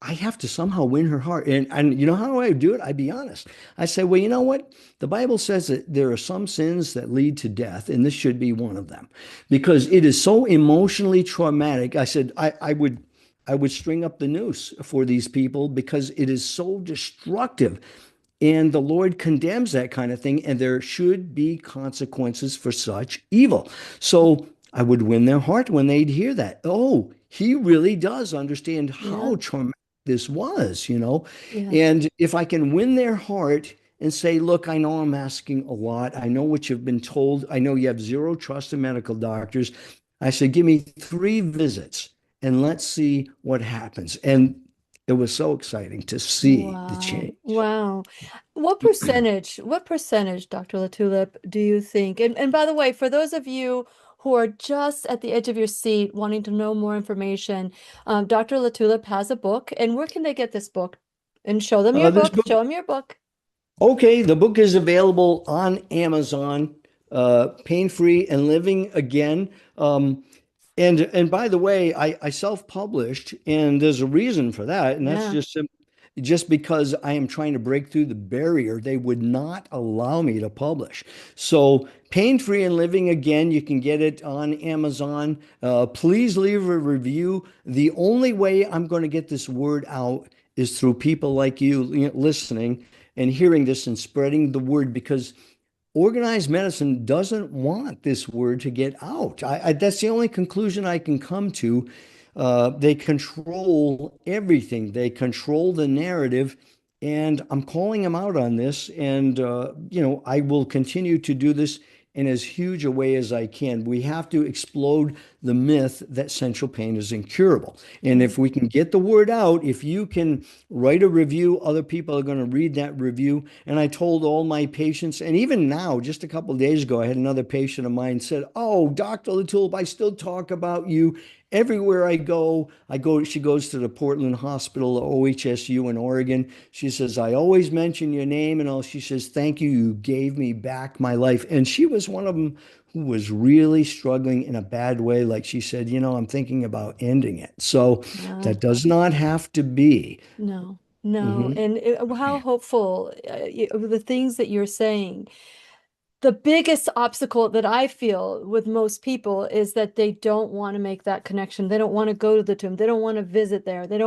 S3: I have to somehow win her heart. And you know how I do it? I'd be honest. I say, "Well, you know what? The Bible says that there are some sins that lead to death, and this should be one of them because it is so emotionally traumatic." I said, I would string up the noose for these people because it is so destructive. And the Lord condemns that kind of thing, and there should be consequences for such evil. So I would win their heart when they'd hear that. Oh, he really does understand
S1: Yeah.
S3: how traumatic this was.
S1: Yeah.
S3: And if I can win their heart and say, "Look, I know I'm asking a lot. I know what you've been told. I know you have zero trust in medical doctors." I said, "Give me 3 visits and let's see what happens." And it was so exciting to see the
S1: Wow.
S3: change.
S1: Wow. What percentage, Dr. LaTulippe, do you think? And by the way, for those of you who are just at the edge of your seat wanting to know more information, Dr. LaTulippe has a book. And where can they get this book? And show them your
S3: This
S1: book.
S3: book,
S1: Show them your book.
S3: okay, the book is available on Amazon, Pain Free and Living Again. And by the way, I self-published, and there's a reason for that, and that's
S1: Yeah.
S3: just because I am trying to break through the barrier. They would not allow me to publish. So, Pain Free and Living Again, you can get it on Amazon. Please leave a review. The only way I'm going to get this word out is through people like you, listening and hearing this and spreading the word because organized medicine doesn't want this word to get out. That's the only conclusion I can come to. They control everything. They control the narrative, and I'm calling them out on this. And I will continue to do this in as huge a way as I can. We have to explode the myth that central pain is incurable. And
S1: Yeah.
S3: if we can get the word out, if you can write a review, other people are going to read that review. And I told all my patients, and even now, just a couple of days ago, I had another patient of mine said, "Oh, Dr. LaTulippe, I still talk about you everywhere I go." She goes to the Portland Hospital, OHSU in Oregon. She says, "I always mention your name and all." She says, "Thank you. You gave me back my life." And she was one of them who was really struggling in a bad way. Like she said, "I'm thinking about ending it." So
S1: Wow.
S3: that does not have to be.
S1: No. No,
S3: Hmm.
S1: and how hopeful the things that you're saying. The biggest obstacle that I feel with most people is that they don't want to make that connection. They don't want to go to the tomb. They don't want to visit there. They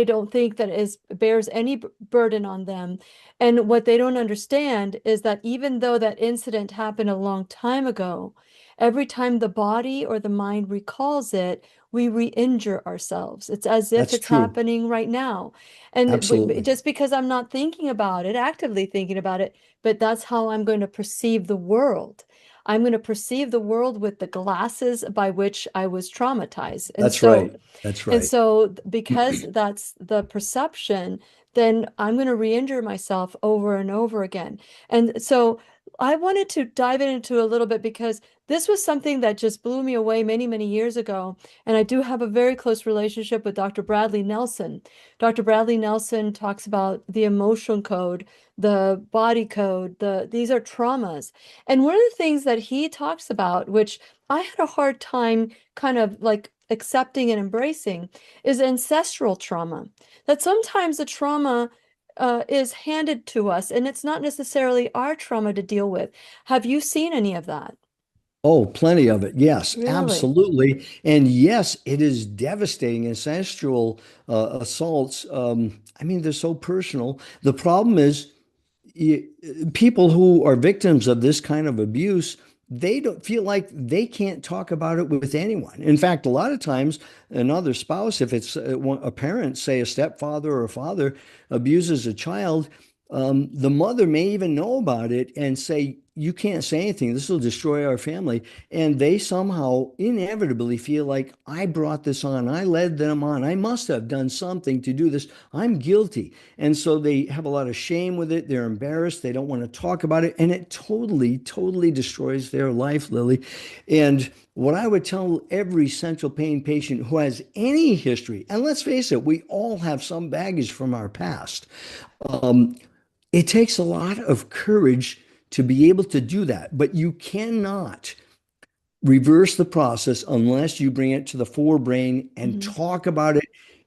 S1: don't think that it bears any burden on them. And what they don't understand is that even though that incident happened a long time ago, every time the body or the mind recalls it, we re-injure ourselves. It's as if
S3: That's
S1: it's
S3: true.
S1: happening right now. And
S3: Absolutely.
S1: just because I'm not thinking about it, actively thinking about it, but that's how I'm going to perceive the world. I'm going to perceive the world with the glasses by which I was traumatized. And
S3: That's
S1: so,
S3: right. That's
S1: and
S3: right.
S1: so because that's the perception, then I'm going to re-injure myself over and over again. And so I wanted to dive into a little bit because this was something that just blew me away many, many years ago. And I do have a very close relationship with Dr. Bradley Nelson. Dr. Bradley Nelson talks about the emotion code, the body code, these are traumas. And one of the things that he talks about, which I had a hard time kind of like accepting and embracing, is ancestral trauma. That sometimes the trauma is handed to us, and it's not necessarily our trauma to deal with. Have you seen any of that?
S3: Oh, plenty of it. Yes,
S1: Really?
S3: absolutely. And yes, it is devastating. Ancestral assaults, I mean, they're so personal. The problem is, y- people who are victims of this kind of abuse, they don't feel like they can't talk about it with anyone. In fact, a lot of times, another spouse, if it's a parent, say a stepfather or a father, abuses a child, the mother may even know about it and say, "You can't say anything. This will destroy our family." And they somehow inevitably feel like, "I brought this on. I led them on. I must have done something to do this. I'm guilty." And so they have a lot of shame with it. They're embarrassed. They don't want to talk about it. And it totally, totally destroys their life, Lily. And what I would tell every central pain patient who has any history, and let's face it, we all have some baggage from our past. Um, it takes a lot of courage to be able to do that, but you cannot reverse the process unless you bring it to the forebrain and
S1: Hmm.
S3: talk about it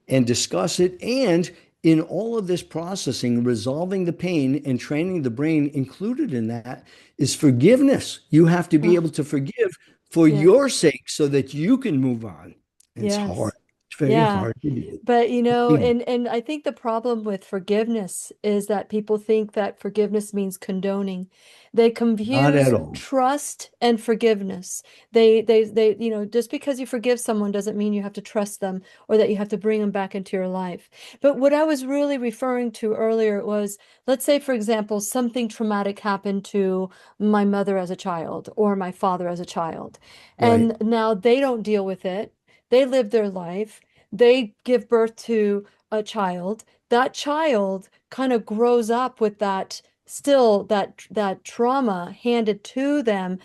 S3: and discuss it. And in all of this processing, resolving the pain and training the brain included in that is forgiveness. You have to be
S1: Oh,
S3: able to forgive for
S1: yeah.
S3: your sake so that you can move on. And it's hard.
S1: Yes.
S3: It's very
S1: Yeah.
S3: hard to do.
S1: But and I think the problem with forgiveness is that people think that forgiveness means condoning. They
S3: Not
S1: confuse
S3: at all.
S1: trust and forgiveness. Just because you forgive someone doesn't mean you have to trust them or that you have to bring them back into your life. But what I was really referring to earlier was, let's say, for example, something traumatic happened to my mother as a child or my father as a child.
S3: Right.
S1: And now they don't deal with it. They live their life. They give birth to a child. That child kind of grows up with that still that trauma handed to them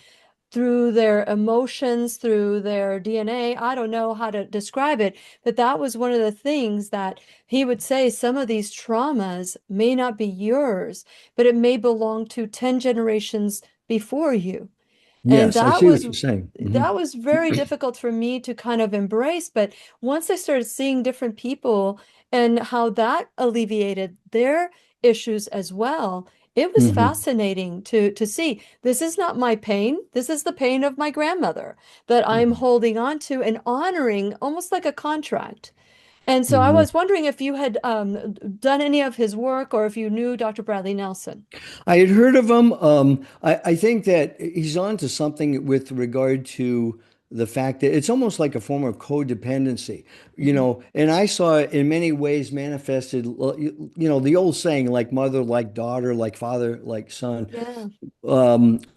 S1: through their emotions, through their DNA. I don't know how to describe it, but that was one of the things that he would say some of these traumas may not be yours, but it may belong to 10 generations before you. And
S3: Yes, I see what you're saying.
S1: that was very difficult for me to kind of embrace. But once I started seeing different people and how that alleviated their issues as well, it was
S3: Hmm.
S1: fascinating to see. This is not my pain. This is the pain of my grandmother that I'm holding on to and honoring almost like a contract. And so I
S3: Hmm.
S1: was wondering if you had done any of his work or if you knew Dr. Bradley Nelson.
S3: I had heard of him. I think that he's on to something with regard to the fact that it's almost like a form of codependency,
S1: Mhm.
S3: and I saw it in many ways manifested, the old saying, like mother, like daughter, like father, like son.
S1: Yeah.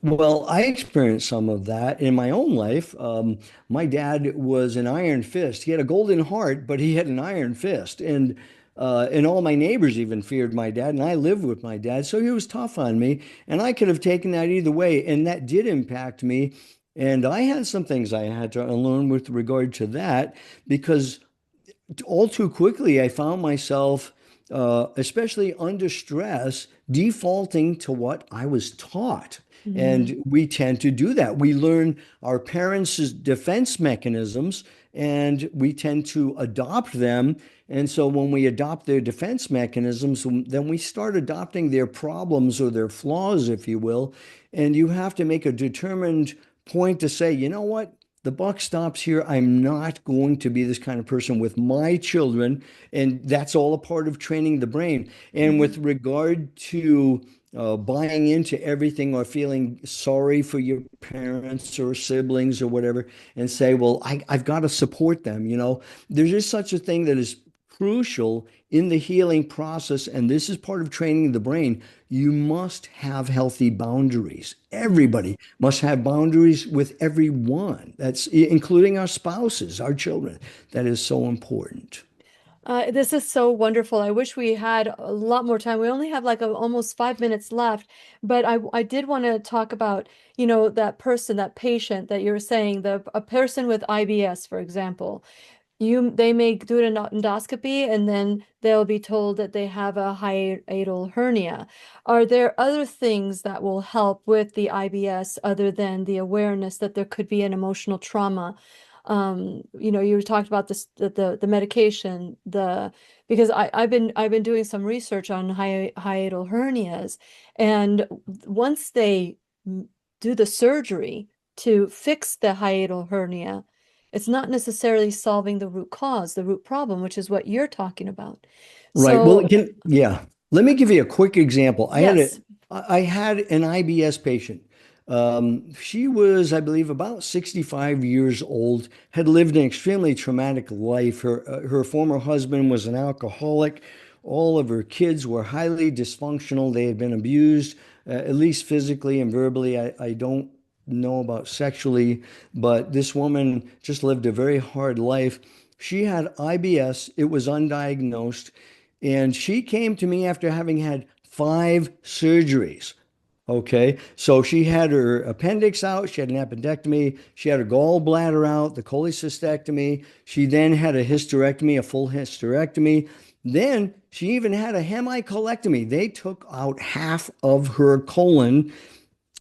S3: Well, I experienced some of that in my own life. My dad was an iron fist. He had a golden heart, but he had an iron fist. And all my neighbors even feared my dad, and I lived with my dad, so he was tough on me. And I could have taken that either way, and that did impact me. And I had some things I had to unlearn with regard to that because all too quickly, I found myself, especially under stress, defaulting to what I was taught.
S1: Mm-hmm.
S3: And we tend to do that. We learn our parents' defense mechanisms and we tend to adopt them. And so when we adopt their defense mechanisms, then we start adopting their problems or their flaws, if you will. And you have to make a determined point to say, you know what? The buck stops here. I'm not going to be this kind of person with my children. And that's all a part of training the brain. And
S1: Mm-hmm.
S3: with regard to buying into everything or feeling sorry for your parents or siblings or whatever, and say, well, I've got to support them. There's just such a thing that is crucial in the healing process. And this is part of training the brain. You must have healthy boundaries.
S1: Yes.
S3: Everybody must have boundaries with everyone. That's including our spouses, our children. That is so important.
S1: This is so wonderful. I wish we had a lot more time. We only have like almost 5 minutes left, but I did want to talk about, that person, that patient that you're saying, a person with IBS, for example. They may do an endoscopy and then they'll be told that they have a hiatal hernia. Are there other things that will help with the IBS other than the awareness that there could be an emotional trauma? You talked about this the medication, because I've been doing some research on hiatal hernias, and once they do the surgery to fix the hiatal hernia, it's not necessarily solving the root cause, the root problem, which is what you're talking about.
S3: Right. Well,
S1: So,
S3: yeah. Let me give you a quick example.
S1: yes,
S3: I had an IBS patient. She was, I believe, about 65 years old, had lived an extremely traumatic life. Her former husband was an alcoholic. All of her kids were highly dysfunctional. They had been abused, at least physically and verbally. I don't know about sexually, but this woman just lived a very hard life. She had IBS. It was undiagnosed. And she came to me after having had 5 surgeries. Okay, so she had her appendix out, she had an appendectomy, she had her gallbladder out, the cholecystectomy. She then had a hysterectomy, a full hysterectomy. Then she even had a hemicolectomy. They took out half of her colon,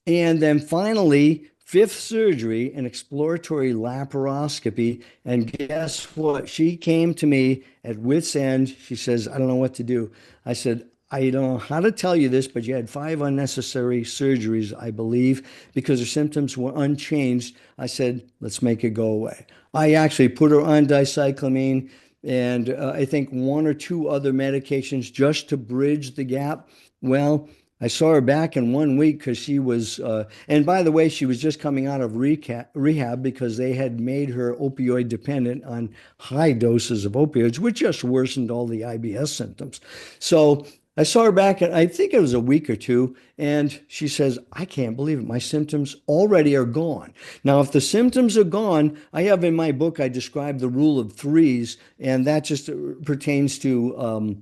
S3: and then finally, fifth surgery, an exploratory laparoscopy. And guess what? She came to me at wit's end. She says, I don't know what to do. I said, I don't know how to tell you this, but you had 5 unnecessary surgeries, I believe, because her symptoms were unchanged. I said, let's make it go away. I actually put her on dicyclamine and I think 1 or 2 other medications just to bridge the gap. Well, I saw her back in 1 week because she was, and by the way, she was just coming out of rehab because they had made her opioid dependent on high doses of opioids, which just worsened all the IBS symptoms. So I saw her back, and I think it was a week or two, and she says, I can't believe it. My symptoms already are gone. Now, if the symptoms are gone, I have in my book, I describe the rule of threes, and that just pertains to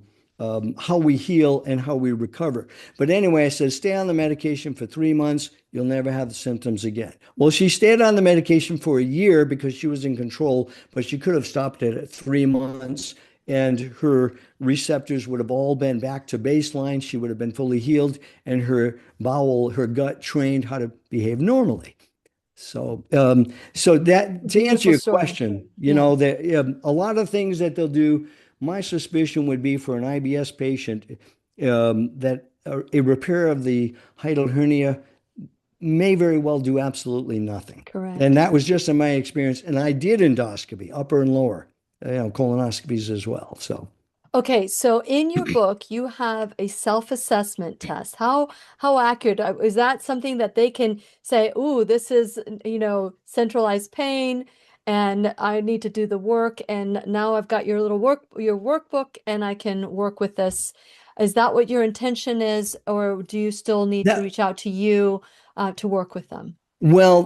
S3: how we heal and how we recover. But anyway, I said, stay on the medication for 3 months. You'll never have the symptoms again. Well, she stayed on the medication for a year because she was in control, but she could have stopped it at 3 months. And her receptors would have all been back to baseline. She would have been fully healed, and her gut trained how to behave normally. So that to answer
S1: beautiful
S3: your
S1: story.
S3: question,
S1: Yeah,
S3: that a lot of things that they'll do. My suspicion would be for an IBS patient that a repair of the hiatal hernia may very well do absolutely nothing. And
S1: correct.
S3: that was just in my experience. And I did endoscopy, upper and lower, colonoscopies as well. So.
S1: Okay, so in your book, you have a self-assessment test. How accurate is that? Something that they can say, "Ooh, this is, centralized pain, and I need to do the work, and now I've got your workbook, and I can work with this." Is that what your intention is, or do you still need to
S3: That
S1: reach out to you to work with them?
S3: Well,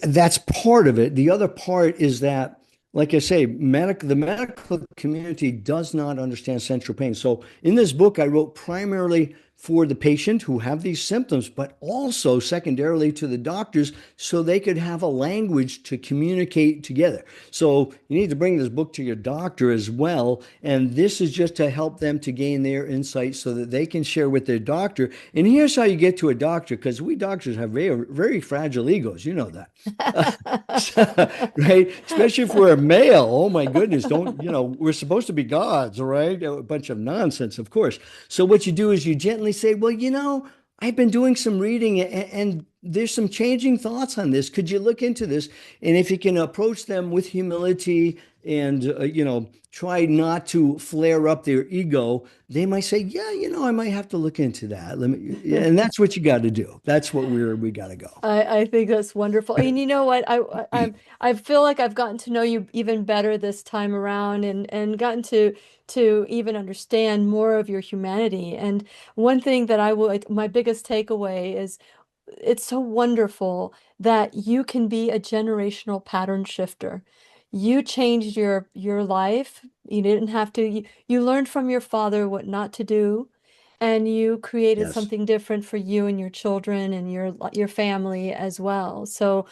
S3: that's part of it. The other part is that, like I say, the medical community does not understand central pain. So in this book, I wrote primarily for the patient who have these symptoms, but also secondarily to the doctors so they could have a language to communicate together. So you need to bring this book to your doctor as well. And this is just to help them to gain their insights so that they can share with their doctor. And here's how you get to a doctor, because we doctors have very, very fragile egos. You know that. Right? Especially if we're a male. Oh my goodness. We're supposed to be gods, right? A bunch of nonsense, of course. So what you do is you gently say, well, I've been doing some reading and there's some changing thoughts on this. Could you look into this? And if you can approach them with humility and, try not to flare up their ego, they might say, yeah, I might have to look into that. And that's what you got to do. That's what we got to go.
S1: I think that's wonderful. And you know what? I feel like I've gotten to know you even better this time around and gotten to even understand more of your humanity. And one thing that my biggest takeaway is it's so wonderful that you can be a generational pattern shifter. You changed your life. You didn't have to. You learned from your father what not to do, and you created
S3: Yes.
S1: something different for you and your children and your family as well. So,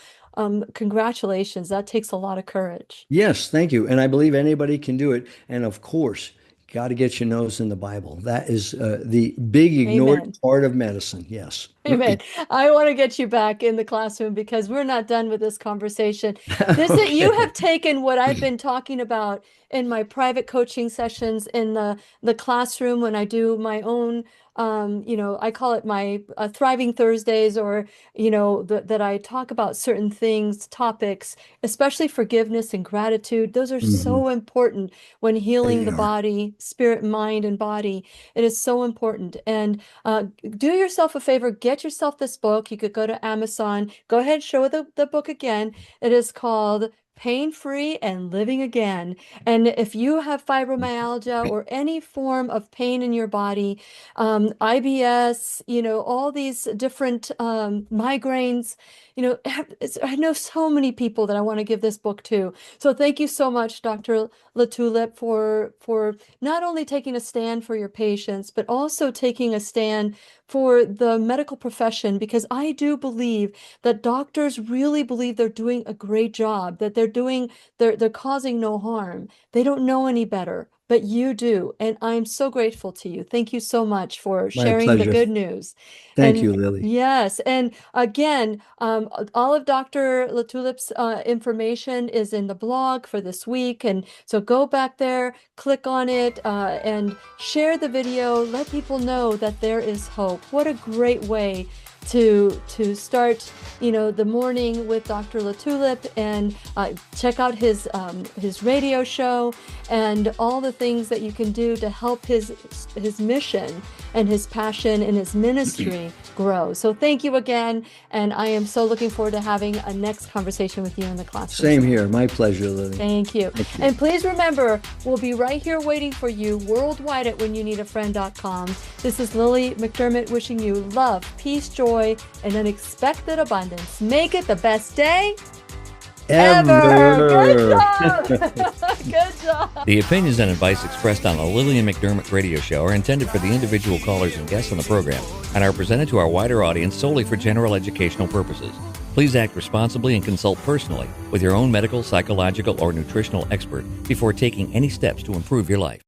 S1: congratulations. That takes a lot of courage.
S3: Yes, thank you. And I believe anybody can do it. And of course, got to get your nose in the Bible. That is the big ignored
S1: Amen.
S3: part of medicine. Yes.
S1: Amen. I want to get you back in the classroom because we're not done with this conversation. You
S3: Okay.
S1: have taken what I've been talking about in my private coaching sessions in the classroom when I do my own, I call it my Thriving Thursdays, or that I talk about certain things, topics, especially forgiveness and gratitude. Those are
S3: Mhm.
S1: so important when healing
S3: They
S1: the
S3: are.
S1: body, spirit, mind, and body. It is so important. And do yourself a favor, get yourself this book. You could go to Amazon. Go ahead, show the book again. It is called Pain Free and Living Again. And if you have fibromyalgia or any form of pain in your body, IBS, all these different migraines, I know so many people that I want to give this book to. So thank you so much, Dr. LaTulippe, for not only taking a stand for your patients, but also taking a stand for the medical profession, because I do believe that doctors really believe they're doing a great job, that they're causing no harm. They don't know any better, but you do. And I'm so grateful to you. Thank you so much for
S3: My
S1: sharing the
S3: pleasure.
S1: good news.
S3: Thank
S1: And
S3: you, Lily.
S1: yes, and again, all of Dr. LaTulippe's information is in the blog for this week. And so go back there, click on it, and share the video. Let people know that there is hope. What a great way to start, the morning with Dr. LaTulippe, and check out his radio show and all the things that you can do to help his mission and his passion and his ministry grow. So thank you again, and I am so looking forward to having a next conversation with you in the classroom
S3: Same
S1: soon.
S3: here. My pleasure, Lily.
S1: Thank you.
S3: Thank you.
S1: And please remember, we'll be right here waiting for you worldwide at whenyouneedafriend.com. This is Lily McDermott wishing you love, peace, joy, and unexpected abundance. Make it the best day ever. Good
S3: Ever.
S1: job. Good job.
S4: The opinions and advice expressed on the Lillian McDermott radio show are intended for the individual callers and guests on the program and are presented to our wider audience solely for general educational purposes. Please act responsibly and consult personally with your own medical, psychological, or nutritional expert before taking any steps to improve your life.